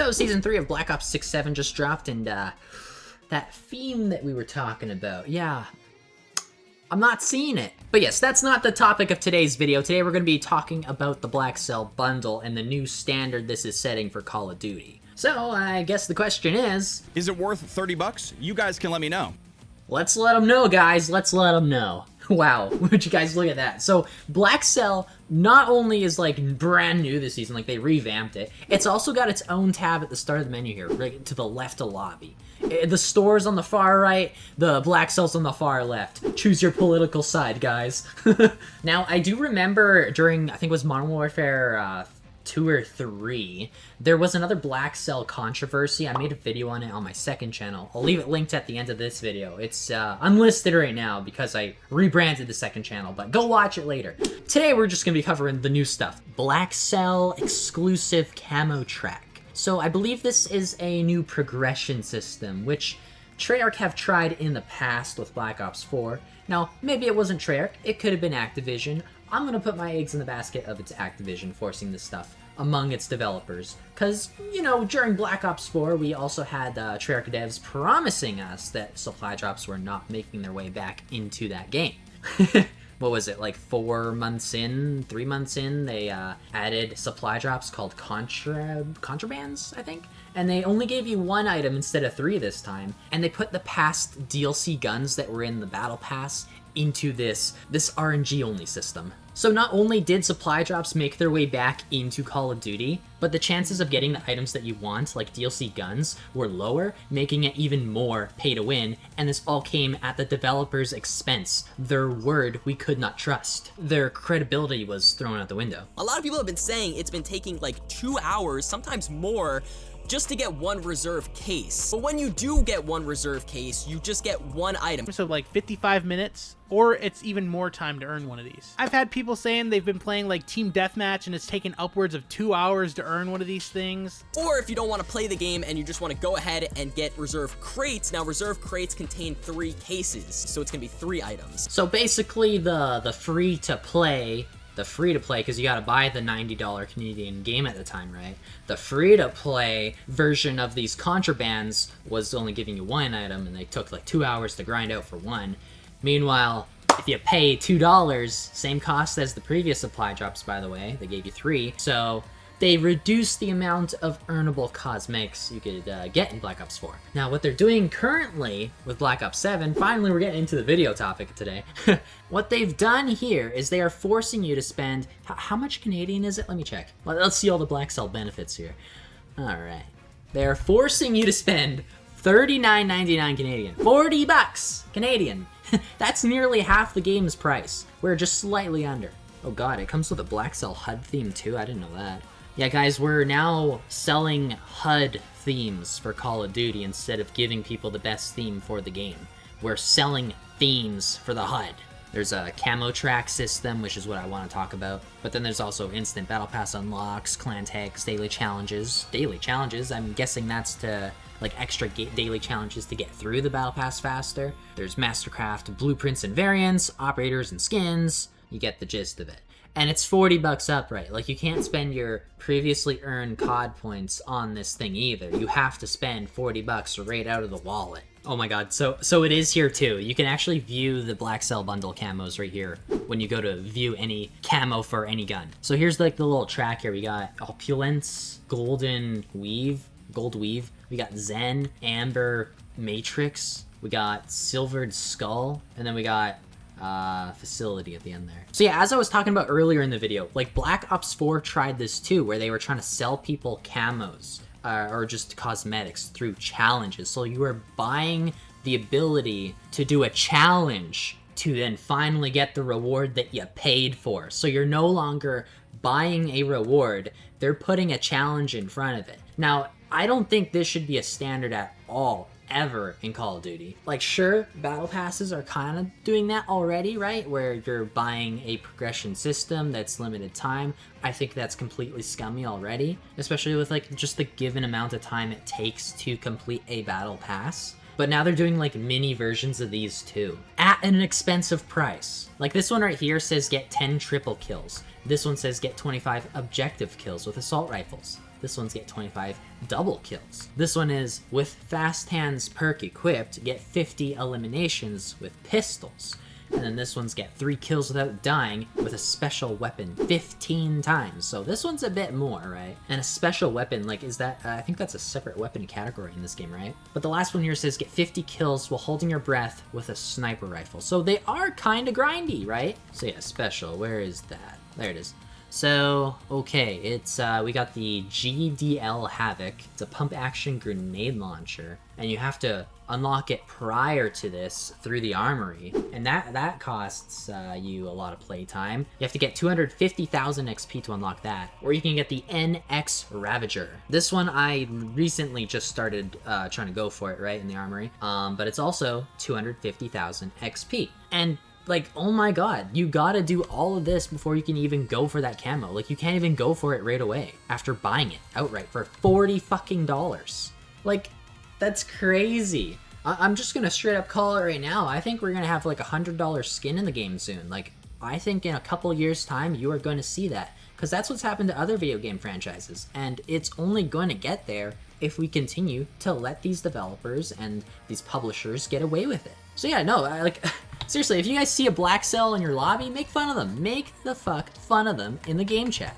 So, Season 3 of Black Ops 6-7 just dropped, and, that theme that we were talking about, yeah, I'm not seeing it. But yes, that's not the topic of today's video. Today we're going to be talking about the Blackcell bundle and the new standard this is setting for Call of Duty. So, I guess the question is it worth 30 bucks? You guys can let me know. Let's let them know, guys. Let's let them know. Wow, would you guys look at that? So, Blackcell not only is, like, brand new this season, like, they revamped it, it's also got its own tab at the start of the menu here, right to the left of lobby. The store's on the far right, the Blackcell's on the far left. Choose your political side, guys. Now, I do remember during, I think it was Modern Warfare 2 or 3, there was another Blackcell controversy. I made a video on it on my second channel. I'll leave it linked at the end of this video. It's unlisted right now because I rebranded the second channel, but go watch it later. Today we're just going to be covering the new stuff. Blackcell Exclusive Camo Track. So I believe this is a new progression system, which Treyarch have tried in the past with Black Ops 4. Now, maybe it wasn't Treyarch, it could have been Activision. I'm gonna put my eggs in the basket of it's Activision forcing this stuff among its developers. Cause, you know, during Black Ops 4, we also had Treyarch devs promising us that supply drops were not making their way back into that game. What was it, like 4 months in, 3 months in, they added supply drops called contrabands, I think? And they only gave you 1 item instead of 3 this time. And they put the past DLC guns that were in the Battle Pass into this RNG only system. So not only did supply drops make their way back into Call of Duty, but the chances of getting the items that you want, like DLC guns, were lower, making it even more pay to win, and this all came at the developers' expense. Their word we could not trust. Their credibility was thrown out the window. A lot of people have been saying it's been taking like 2 hours, sometimes more, just to get 1 reserve case. But when you do get 1 reserve case, you just get 1 item. So like 55 minutes, or it's even more time to earn one of these. I've had people saying they've been playing like Team Deathmatch and it's taken upwards of 2 hours to earn one of these things. Or if you don't want to play the game and you just want to go ahead and get reserve crates, now reserve crates contain 3 cases, so it's gonna be 3 items. So basically the free-to-play, because you gotta buy the $90 Canadian game at the time, right? The free-to-play version of these contrabands was only giving you 1 item, and they took like 2 hours to grind out for 1. Meanwhile, if you pay $2, same cost as the previous supply drops, by the way, they gave you 3, so they reduced the amount of earnable cosmetics you could get in Black Ops 4. Now, what they're doing currently with Black Ops 7, finally we're getting into the video topic today. What they've done here is they are forcing you to spend, how much Canadian is it? Let me check. Let's see all the Blackcell benefits here. Alright. They are forcing you to spend $39.99 Canadian. 40 bucks Canadian. That's nearly half the game's price. We're just slightly under. Oh god, it comes with a Blackcell HUD theme too? I didn't know that. Yeah, guys, we're now selling HUD themes for Call of Duty instead of giving people the best theme for the game. We're selling themes for the HUD. There's a camo track system, which is what I want to talk about. But then there's also instant battle pass unlocks, clan tags, daily challenges. Daily challenges? I'm guessing that's to, like, extra daily challenges to get through the battle pass faster. There's Mastercraft blueprints and variants, operators and skins. You get the gist of it. And it's 40 bucks upright. Like, you can't spend your previously earned COD points on this thing either. You have to spend 40 bucks right out of the wallet. Oh my god, so it is here too. You can actually view the Blackcell bundle camos right here when you go to view any camo for any gun. So here's like the little track here. We got Opulence, Golden Weave, Gold Weave. We got Zen, Amber, Matrix. We got Silvered Skull. And then we got Facility at the end there. So yeah, as I was talking about earlier in the video, like Black Ops 4 tried this too, where they were trying to sell people camos. Or just cosmetics through challenges. So you are buying the ability to do a challenge to then finally get the reward that you paid for. So you're no longer buying a reward, they're putting a challenge in front of it. Now, I don't think this should be a standard at all, ever in Call of Duty. Like, sure, battle passes are kind of doing that already, right? Where you're buying a progression system that's limited time. I think that's completely scummy already, especially with like just the given amount of time it takes to complete a battle pass. But now they're doing like mini versions of these too, at an expensive price. Like this one right here says get 10 triple kills. This one says get 25 objective kills with assault rifles. This one's get 25 double kills. This one is with fast hands perk equipped, get 50 eliminations with pistols. And then this one's get 3 kills without dying with a special weapon 15 times. So this one's a bit more, right? And a special weapon, like, is that, I think that's a separate weapon category in this game, right? But the last one here says get 50 kills while holding your breath with a sniper rifle. So they are kind of grindy, right? So yeah, special, where is that? There it is. So, okay, it's, we got the GDL Havoc. It's a pump action grenade launcher, and you have to unlock it prior to this through the armory, and that costs you a lot of playtime. You have to get 250,000 XP to unlock that, or you can get the NX Ravager. This one I recently just started trying to go for it, right, in the armory, but it's also 250,000 XP. And like, oh my god, you gotta do all of this before you can even go for that camo. Like, you can't even go for it right away after buying it outright for $40 fucking. Like, that's crazy. I'm just gonna straight up call it right now. I think we're gonna have like $100 skin in the game soon. Like, I think in a couple years time, you are going to see that. Because that's what's happened to other video game franchises. And it's only going to get there if we continue to let these developers and these publishers get away with it. So yeah, no, like, seriously, if you guys see a Blackcell in your lobby, make fun of them. Make the fuck fun of them in the game chat.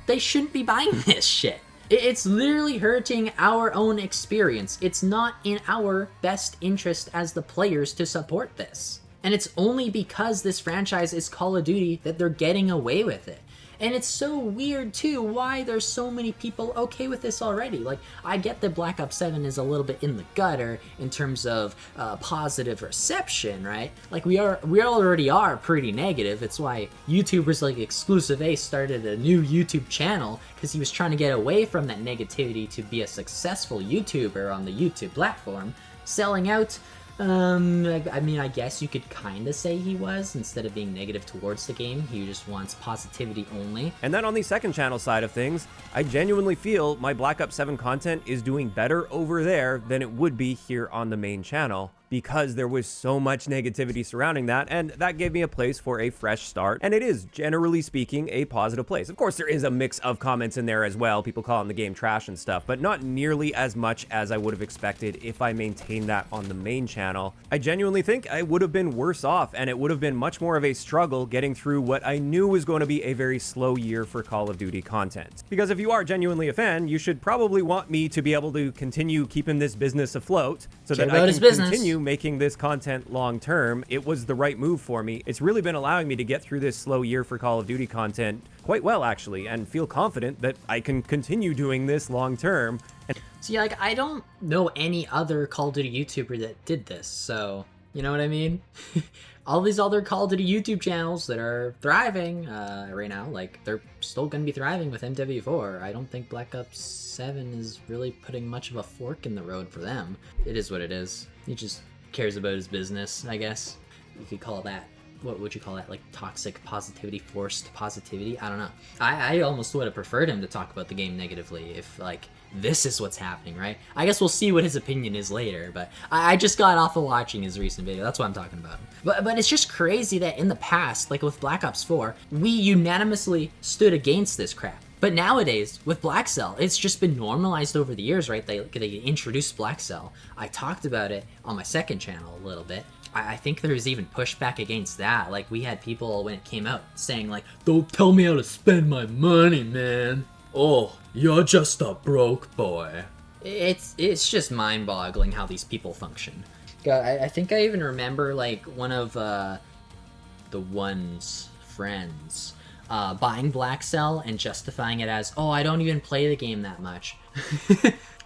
They shouldn't be buying this shit. It's literally hurting our own experience. It's not in our best interest as the players to support this. And it's only because this franchise is Call of Duty that they're getting away with it. And it's so weird too why there's so many people okay with this already. Like, I get that Black Ops 7 is a little bit in the gutter in terms of positive reception, right? Like, we already are pretty negative. It's why YouTubers like Xclusive A started a new YouTube channel, because he was trying to get away from that negativity to be a successful YouTuber on the YouTube platform, selling out. I mean, I guess you could kind of say he was, instead of being negative towards the game. He just wants positivity only. And then on the second channel side of things, I genuinely feel my Black Ops 7 content is doing better over there than it would be here on the main channel, because there was so much negativity surrounding that, and that gave me a place for a fresh start, and it is, generally speaking, a positive place. Of course, there is a mix of comments in there as well, people calling the game trash and stuff, but not nearly as much as I would have expected if I maintained that on the main channel. I genuinely think I would have been worse off, and it would have been much more of a struggle getting through what I knew was going to be a very slow year for Call of Duty content. Because if you are genuinely a fan, you should probably want me to be able to continue keeping this business afloat, so that I can continue making this content long term. It was the right move for me. It's really been allowing me to get through this slow year for Call of Duty content quite well, actually, and feel confident that I can continue doing this long term. See, like, I don't know any other Call of Duty YouTuber that did this, so, you know what I mean? All these other Call of Duty YouTube channels that are thriving right now, like, they're still going to be thriving with MW4. I don't think Black Ops 7 is really putting much of a fork in the road for them. It is what it is. He just cares about his business, I guess. You could call that, what would you call that, like toxic positivity, forced positivity? I don't know. I almost would have preferred him to talk about the game negatively if, like, this is what's happening, right? I guess we'll see what his opinion is later, but I just got off of watching his recent video. That's what I'm talking about. But it's just crazy that in the past, like with Black Ops 4, we unanimously stood against this crap. But nowadays, with Blackcell, it's just been normalized over the years, right? They introduced Blackcell. I talked about it on my second channel a little bit. I think there was even pushback against that. Like, we had people, when it came out, saying like, don't tell me how to spend my money, man. Oh, you're just a broke boy. It's just mind-boggling how these people function. God, I think I even remember, like, one of the One's friends buying Blackcell and justifying it as, oh, I don't even play the game that much.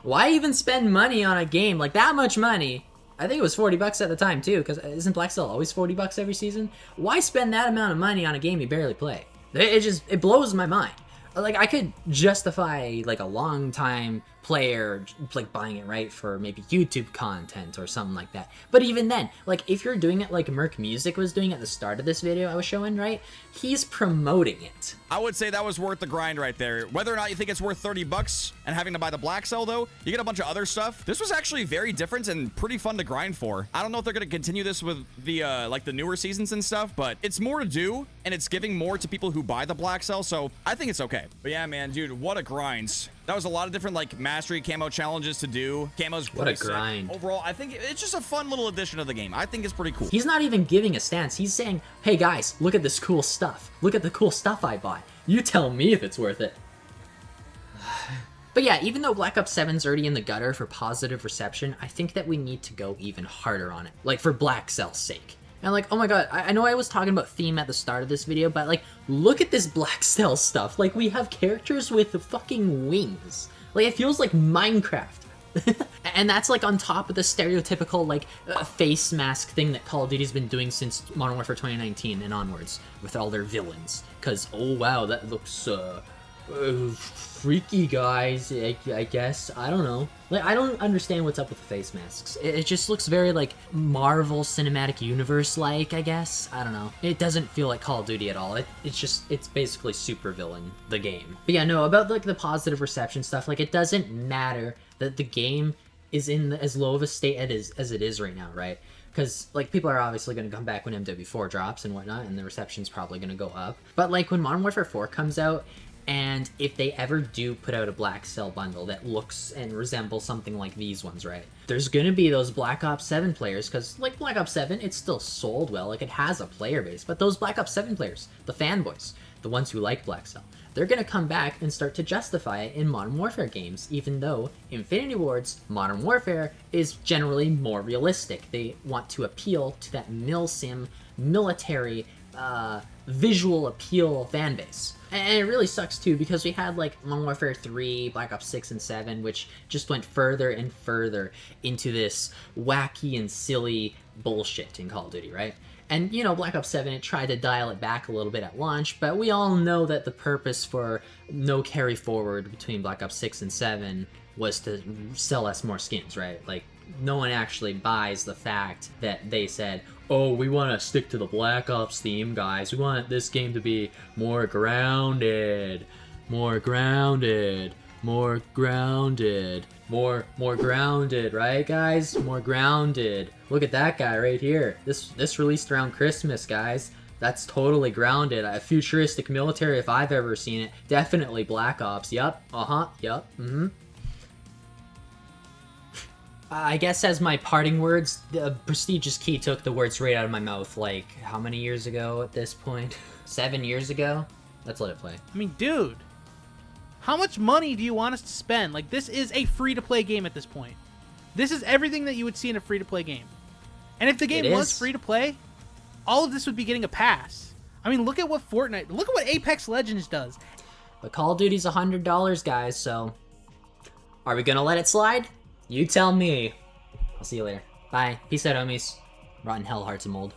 Why even spend money on a game, like that much money? I think it was $40 at the time too, because isn't Blackcell always $40 every season? Why spend that amount of money on a game you barely play? It blows my mind. Like, I could justify, like, a long time player, like, buying it, right, for maybe YouTube content or something like that. But even then, like, if you're doing it like Merc Music was doing at the start of this video I was showing, right, he's promoting it. I would say that was worth the grind right there. Whether or not you think it's worth $30 and having to buy the Blackcell, though, you get a bunch of other stuff. This was actually very different and pretty fun to grind for. I don't know if they're going to continue this with the, like, the newer seasons and stuff, but it's more to do, and it's giving more to people who buy the Blackcell, so I think it's okay. But yeah, man, dude, what a grind. That was a lot of different like mastery camo challenges to do. Camo's What a pretty sick. grind. Overall, I think it's just a fun little addition to the game. I think it's pretty cool. He's not even giving a stance. He's saying, hey guys, look at this cool stuff. Look at the cool stuff I bought. You tell me if it's worth it. But yeah, even though Black Ops 7's already in the gutter for positive reception, I think that we need to go even harder on it. Like, for Blackcell's sake. And like, oh my god, I know I was talking about theme at the start of this video, but like, look at this Blackcell stuff. Like, we have characters with fucking wings. Like, it feels like Minecraft. And that's like on top of the stereotypical like face mask thing that Call of Duty's been doing since Modern Warfare 2019 and onwards with all their villains. Cause, oh wow, that looks freaky, guys, I guess. I don't know. Like, I don't understand what's up with the face masks. It just looks very, like, Marvel Cinematic Universe-like, I guess. I don't know. It doesn't feel like Call of Duty at all. It's basically supervillain, the game. But yeah, no, about, like, the positive reception stuff, like, it doesn't matter that the game is in as low of a state as it is right now, right? Because, like, people are obviously going to come back when MW4 drops and whatnot, and the reception's probably going to go up. But, like, when Modern Warfare 4 comes out, and if they ever do put out a Blackcell bundle that looks and resembles something like these ones, right? There's gonna be those Black Ops 7 players, because, like, Black Ops 7, it's still sold well, like, it has a player base, but those Black Ops 7 players, the fanboys, the ones who like Blackcell, they're gonna come back and start to justify it in Modern Warfare games, even though Infinity Ward's Modern Warfare is generally more realistic. They want to appeal to that milsim, military, visual appeal fanbase. And it really sucks too, because we had like Modern Warfare 3, Black Ops 6 and 7, which just went further and further into this wacky and silly bullshit in Call of Duty, right? And, you know, Black Ops 7, it tried to dial it back a little bit at launch, but we all know that the purpose for no carry forward between Black Ops 6 and 7 was to sell us more skins, right? Like, no one actually buys the fact that they said, oh, we want to stick to the Black Ops theme, guys. We want this game to be more grounded, more grounded, more grounded, more grounded, right, guys? More grounded. Look at that guy right here. This released around Christmas, guys. That's totally grounded. A futuristic military if I've ever seen it. Definitely Black Ops. Yup. Yup. I guess as my parting words, the prestigious key took the words right out of my mouth, like, how many years ago at this point? 7 years ago? Let's let it play. I mean, dude, how much money do you want us to spend? Like, this is a free-to-play game at this point. This is everything that you would see in a free-to-play game. And if the game was free-to-play, all of this would be getting a pass. I mean, look at what Fortnite, look at what Apex Legends does. But Call of Duty's $100, guys, so are we gonna let it slide? You tell me. I'll see you later. Bye. Peace out, homies. Rotten hell, hearts of mold.